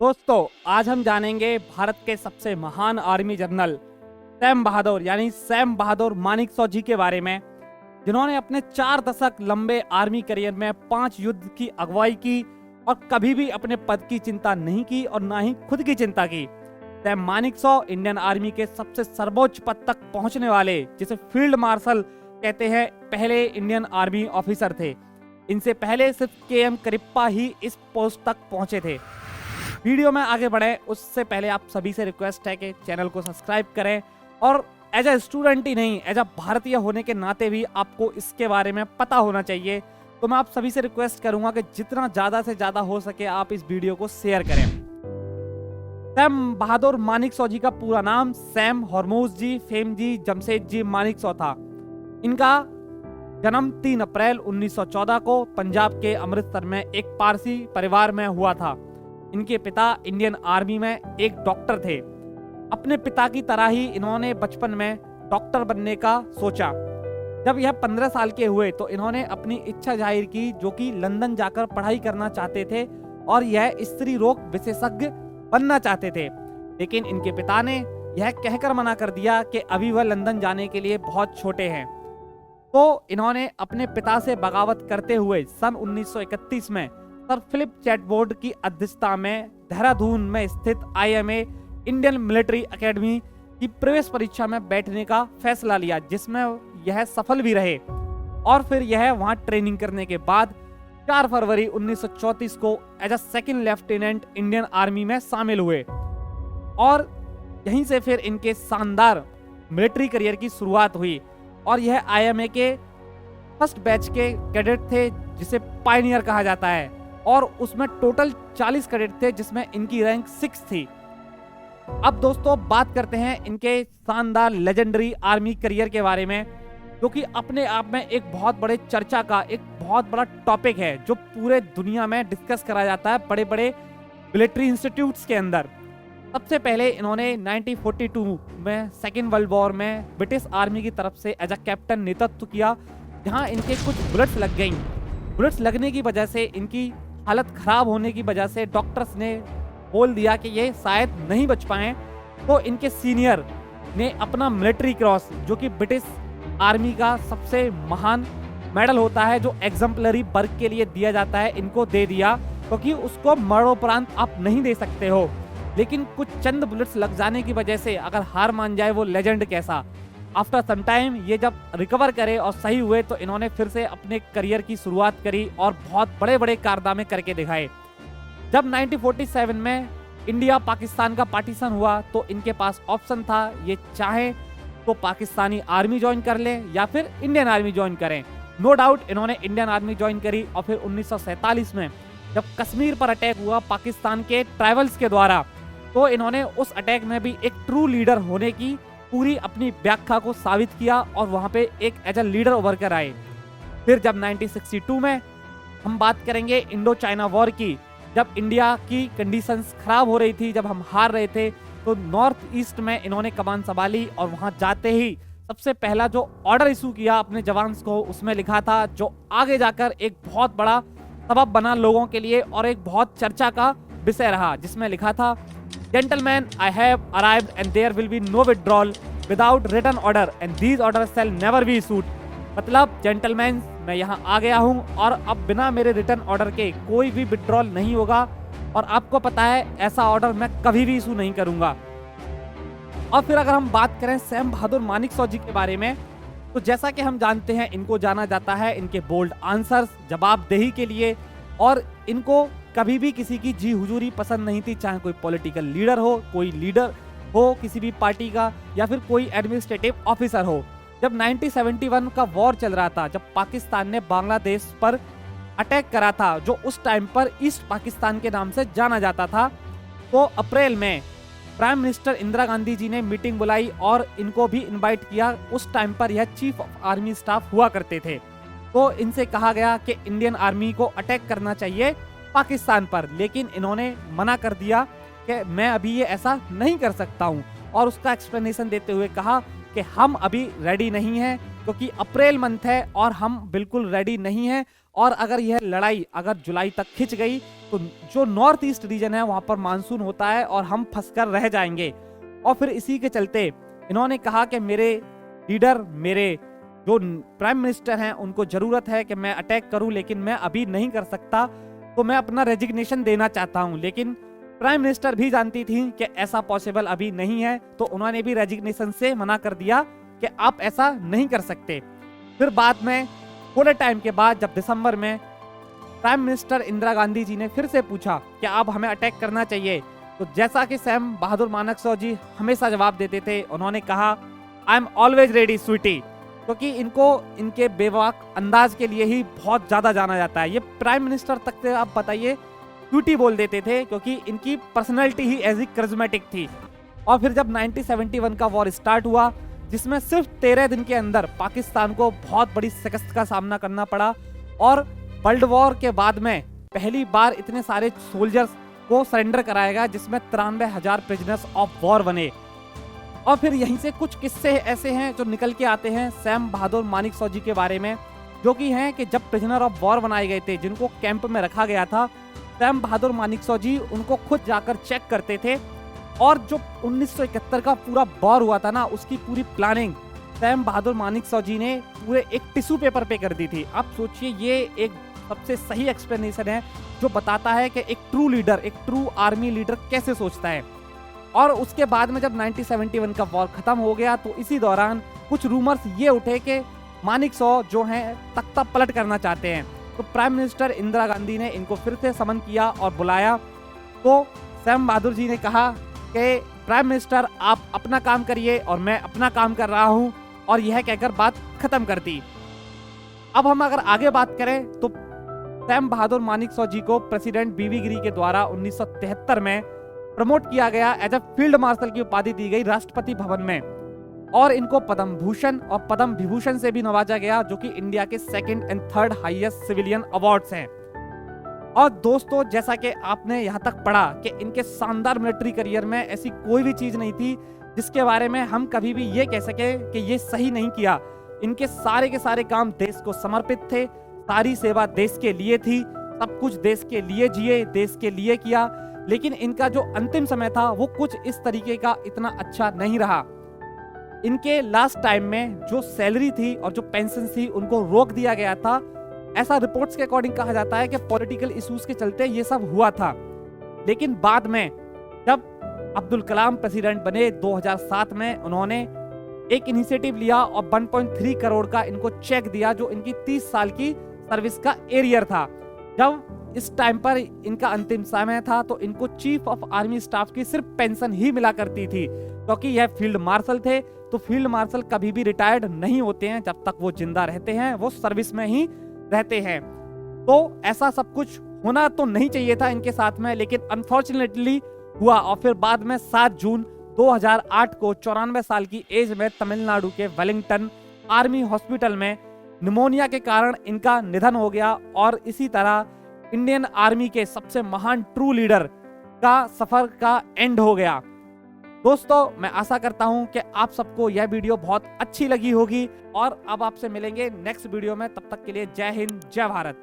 दोस्तों, आज हम जानेंगे भारत के सबसे महान आर्मी जनरल सैम बहादुर यानी सैम बहादुर मानेकशॉ जी के बारे में, जिन्होंने अपने 4 दशक लंबे आर्मी करियर में 5 युद्ध की अगुवाई की और कभी भी अपने पद की चिंता नहीं की और ना ही खुद की चिंता की। सैम मानेकशॉ इंडियन आर्मी के सबसे सर्वोच्च पद तक पहुंचने वाले, जिसे फील्ड मार्शल कहते हैं, पहले इंडियन आर्मी ऑफिसर थे। इनसे पहले सिर्फ के.एम. करिप्पा ही इस पोस्ट तक पहुंचे थे। वीडियो में आगे बढ़े उससे पहले आप सभी से रिक्वेस्ट है कि चैनल को सब्सक्राइब करें और एज अ स्टूडेंट ही नहीं, एज अ भारतीय होने के नाते भी आपको इसके बारे में पता होना चाहिए। तो मैं आप सभी से रिक्वेस्ट करूंगा कि जितना ज्यादा से ज्यादा हो सके आप इस वीडियो को शेयर करें। सैम बहादुर मानेकशॉ जी का पूरा नाम सैम हरमोज जी फेमजी जमशेद जी मानेकशॉ था। इनका जन्म 3 अप्रैल 1914 को पंजाब के अमृतसर में एक पारसी परिवार में हुआ था। इनके पिता इंडियन आर्मी में एक डॉक्टर थे। अपने पिता की तरह ही इन्होंने बचपन में डॉक्टर बनने का सोचा। जब यह 15 साल के हुए तो इन्होंने अपनी इच्छा जाहिर की, जो कि लंदन जाकर पढ़ाई करना चाहते थे और यह स्त्री रोग विशेषज्ञ बनना चाहते थे। लेकिन इनके पिता ने यह कहकर मना कर दिया कि अभी वह लंदन जाने के लिए बहुत छोटे हैं। तो इन्होंने अपने पिता से बगावत करते हुए सन 1931 में सर फिलिप चैटबोर्ड की अध्यक्षता में देहरादून में स्थित IMA इंडियन मिलिट्री एकेडमी की प्रवेश परीक्षा में बैठने का फैसला लिया, जिसमें यह सफल भी रहे। और फिर यह वहां ट्रेनिंग करने के बाद 4 फरवरी 1934 को as a second lieutenant Indian army में शामिल हुए और यहीं से फिर इनके शानदार मिलिट्री करियर की शुरुआत हुई। और यह IMA के फर्स्ट बैच के कैडेट थे, जिसे पायनियर कहा जाता है, और उसमें टोटल 40 कैडेट थे, जिसमें इनकी रैंक 6 थी। अब दोस्तों बात करते हैं इनके शानदार लेजेंडरी आर्मी करियर के बारे में, जो कि अपने आप में एक बहुत बड़े चर्चा का एक बहुत बड़ा टॉपिक है, जो पूरे दुनिया में डिस्कस करा जाता है बड़े बड़े मिलिट्री इंस्टीट्यूट्स के अंदर। सबसे पहले इन्होंने 1942 में सेकेंड वर्ल्ड वॉर में ब्रिटिश आर्मी की तरफ से एज अ कैप्टन नेतृत्व किया, जहां इनके कुछ बुलेट्स लग गई। बुलेट्स लगने की वजह से इनकी हालत खराब होने की वजह से डॉक्टर्स ने बोल दिया कि ये शायद नहीं बच पाए। तो इनके सीनियर ने अपना मिलिट्री क्रॉस, जो कि ब्रिटिश आर्मी का सबसे महान मेडल होता है, जो एग्जाम्पलरी वर्क के लिए दिया जाता है, इनको दे दिया, क्योंकि उसको मरणोपरांत आप नहीं दे सकते हो। लेकिन कुछ चंद बुलेट्स लग जाने की वजह से अगर हार मान जाए वो लेजेंड कैसा। आफ्टर सम टाइम ये जब रिकवर करे और सही हुए तो इन्होंने फिर से अपने करियर की शुरुआत करी और बहुत बड़े बड़े कारनामे करके दिखाए। जब 1947 में इंडिया पाकिस्तान का पार्टीशन हुआ तो इनके पास ऑप्शन था, ये चाहे तो पाकिस्तानी आर्मी ज्वाइन कर लें या फिर इंडियन आर्मी ज्वाइन करें। नो डाउट इन्होंने इंडियन आर्मी ज्वाइन करी। और फिर 1947 में जब कश्मीर पर अटैक हुआ पाकिस्तान के ट्राइबल्स के द्वारा, तो इन्होंने उस अटैक में भी एक ट्रू लीडर होने की पूरी अपनी व्याख्या को साबित किया और वहां पे एक एज अ लीडर उभर कर आए। फिर जब 1962 में हम बात करेंगे इंडो चाइना वॉर की, जब इंडिया की कंडीशंस खराब हो रही थी, जब हम हार रहे थे, तो नॉर्थ ईस्ट में इन्होंने कमान संभाली और वहां जाते ही सबसे पहला जो ऑर्डर इशू किया अपने जवान्स को, उसमें लिखा था, जो आगे जाकर एक बहुत बड़ा सबब बना लोगों के लिए और एक बहुत चर्चा का विषय रहा, जिसमें लिखा था, Gentlemen, I have arrived and there will be no withdrawal without written order and these orders shall never be issued। मतलब जेंटलमैन, मैं यहाँ आ गया हूँ और अब बिना मेरे रिटर्न ऑर्डर के कोई भी विड्रॉल नहीं होगा और आपको पता है ऐसा ऑर्डर मैं कभी भी इशू नहीं करूंगा। और फिर अगर हम बात करें सैम बहादुर मानेकशॉ जी के बारे में, तो जैसा कि हम जानते हैं इनको जाना जाता है इनके बोल्ड आंसर्स, जवाबदेही के लिए, और इनको कभी भी किसी की जी हुजूरी पसंद नहीं थी, चाहे कोई पॉलिटिकल लीडर हो, कोई लीडर हो किसी भी पार्टी का, या फिर कोई एडमिनिस्ट्रेटिव ऑफिसर हो। जब 1971 का वॉर चल रहा था, जब पाकिस्तान ने बांग्लादेश पर अटैक करा था, जो उस टाइम पर ईस्ट पाकिस्तान के नाम से जाना जाता था, तो अप्रैल में प्राइम मिनिस्टर इंदिरा गांधी जी ने मीटिंग बुलाई और इनको भी इनवाइट किया। उस टाइम पर यह चीफ ऑफ आर्मी स्टाफ हुआ करते थे। तो इनसे कहा गया कि इंडियन आर्मी को अटैक करना चाहिए पाकिस्तान पर, लेकिन इन्होंने मना कर दिया कि मैं अभी ये ऐसा नहीं कर सकता हूं। और उसका एक्सप्लेनेशन देते हुए कहा कि हम अभी रेडी नहीं हैं, क्योंकि अप्रैल मंथ है और हम बिल्कुल रेडी नहीं हैं और अगर यह लड़ाई अगर जुलाई तक खिंच गई तो जो नॉर्थ ईस्ट रीजन है वहां पर मानसून होता है और हम फंसकर रह जाएंगे। और फिर इसी के चलते इन्होंने कहा कि मेरे लीडर, मेरे जो प्राइम मिनिस्टर हैं, उनको जरूरत है कि मैं अटैक करूं, लेकिन मैं अभी नहीं कर सकता, तो मैं अपना रेजिग्नेशन देना चाहता हूं। लेकिन प्राइम मिनिस्टर भी जानती थी कि ऐसा पॉसिबल अभी नहीं है, तो उन्होंने भी रेजिग्नेशन से मना कर दिया कि आप ऐसा नहीं कर सकते। फिर बाद में थोड़े टाइम के बाद जब दिसंबर में प्राइम मिनिस्टर इंदिरा गांधी जी ने फिर से पूछा कि आप हमें अटैक करना चाहिए, तो जैसा कि सैम बहादुर मानेकशॉ जी हमेशा जवाब देते थे, उन्होंने कहा I am always ready sweetie, क्योंकि इनको इनके बेबाक अंदाज के लिए ही बहुत ज्यादा जाना जाता है। ये प्राइम मिनिस्टर तक से आप बताइए स्वीटी बोल देते थे, क्योंकि इनकी पर्सनैलिटी ही ऐसी करिज्मेटिक थी। और फिर जब 1971 का वॉर स्टार्ट हुआ, जिसमें सिर्फ 13 दिन के अंदर पाकिस्तान को बहुत बड़ी शिकस्त का सामना करना पड़ा, और वर्ल्ड वॉर के बाद में पहली बार इतने सारे सोल्जर्स को सरेंडर कराया गया, जिसमें 93,000 प्रिजनर्स ऑफ वॉर बने। और फिर यहीं से कुछ किस्से ऐसे हैं जो निकल के आते हैं सैम बहादुर मानेकशॉ जी के बारे में, जो कि हैं कि जब प्रिजनर ऑफ वॉर बनाए गए थे, जिनको कैंप में रखा गया था, सैम बहादुर मानेकशॉ जी उनको खुद जाकर चेक करते थे। और जो 1971 का पूरा वॉर हुआ था ना, उसकी पूरी प्लानिंग सैम बहादुर मानेकशॉ जी ने पूरे एक टिश्यू पेपर पे कर दी थी। आप सोचिए, ये एक सबसे सही एक्सप्लेनेशन है जो बताता है कि एक ट्रू लीडर, एक ट्रू आर्मी लीडर कैसे सोचता है। और उसके बाद में जब 1971 का वॉर खत्म हो गया, तो इसी दौरान कुछ रूमर्स ये उठे कि मानेकशॉ जो हैं तख्ता पलट करना चाहते हैं। तो प्राइम मिनिस्टर इंदिरा गांधी ने इनको फिर से समन किया और बुलाया। तो सैम बहादुर जी ने कहा कि प्राइम मिनिस्टर आप अपना काम करिए और मैं अपना काम कर रहा हूं, और यह कहकर बात खत्म कर दी। अब हम अगर आगे बात करें तो सैम बहादुर मानेकशॉ जी को प्रेसिडेंट बीवी गिरी के द्वारा 1973 में प्रमोट किया गया, एज अ फील्ड मार्शल की उपाधि दी गई राष्ट्रपति भवन में, और इनको पद्म भूषण और पद्म विभूषण से भी नवाजा गया, जो कि इंडिया के 2nd and 3rd highest civilian awards हैं। और दोस्तों, जैसा कि आपने यहाँ तक पढ़ा कि इनके शानदार मिलिट्री करियर में ऐसी कोई भी चीज नहीं थी जिसके बारे में हम कभी भी ये कह सके कि ये सही नहीं किया। इनके सारे के सारे काम देश को समर्पित थे, सारी सेवा देश के लिए थी, सब कुछ देश के लिए जिए, देश के लिए किया। लेकिन इनका जो अंतिम समय था वो कुछ इस तरीके का इतना अच्छा नहीं रहा। इनके लास्ट टाइम में जो सैलरी थी और जो पेंशन थी, उनको रोक दिया गया था। ऐसा रिपोर्ट्स के अकॉर्डिंग कहा जाता है कि पॉलिटिकल इश्यूज के चलते ये सब हुआ था। लेकिन बाद में जब अब्दुल कलाम प्रेसिडेंट बने 2007 में, उन्होंने एक इनिशिएटिव लिया और 1.3 करोड़ का इनको चेक दिया, जो इनकी 30 साल की सर्विस का एरियर था। जब इस टाइम पर इनका अंतिम समय था, तो इनको चीफ ऑफ आर्मी स्टाफ की सिर्फ पेंशन ही मिला करती थी, क्योंकि यह फील्ड मार्शल थे। तो फील्ड मार्शल कभी भी रिटायर्ड नहीं होते हैं, जब तक वो जिंदा रहते हैं वो सर्विस में ही रहते हैं। तो ऐसा सब कुछ होना तो नहीं चाहिए था इनके साथ में, लेकिन अनफॉर्चुनेटली हुआ। और फिर बाद में 7 जून 2008 को 94 साल की एज में तमिलनाडु के वेलिंगटन आर्मी हॉस्पिटल में निमोनिया के कारण इनका निधन हो गया। और इसी तरह इंडियन आर्मी के सबसे महान ट्रू लीडर का सफर का एंड हो गया। दोस्तों, मैं आशा करता हूं कि आप सबको यह वीडियो बहुत अच्छी लगी होगी, और अब आपसे मिलेंगे नेक्स्ट वीडियो में। तब तक के लिए जय हिंद, जय भारत।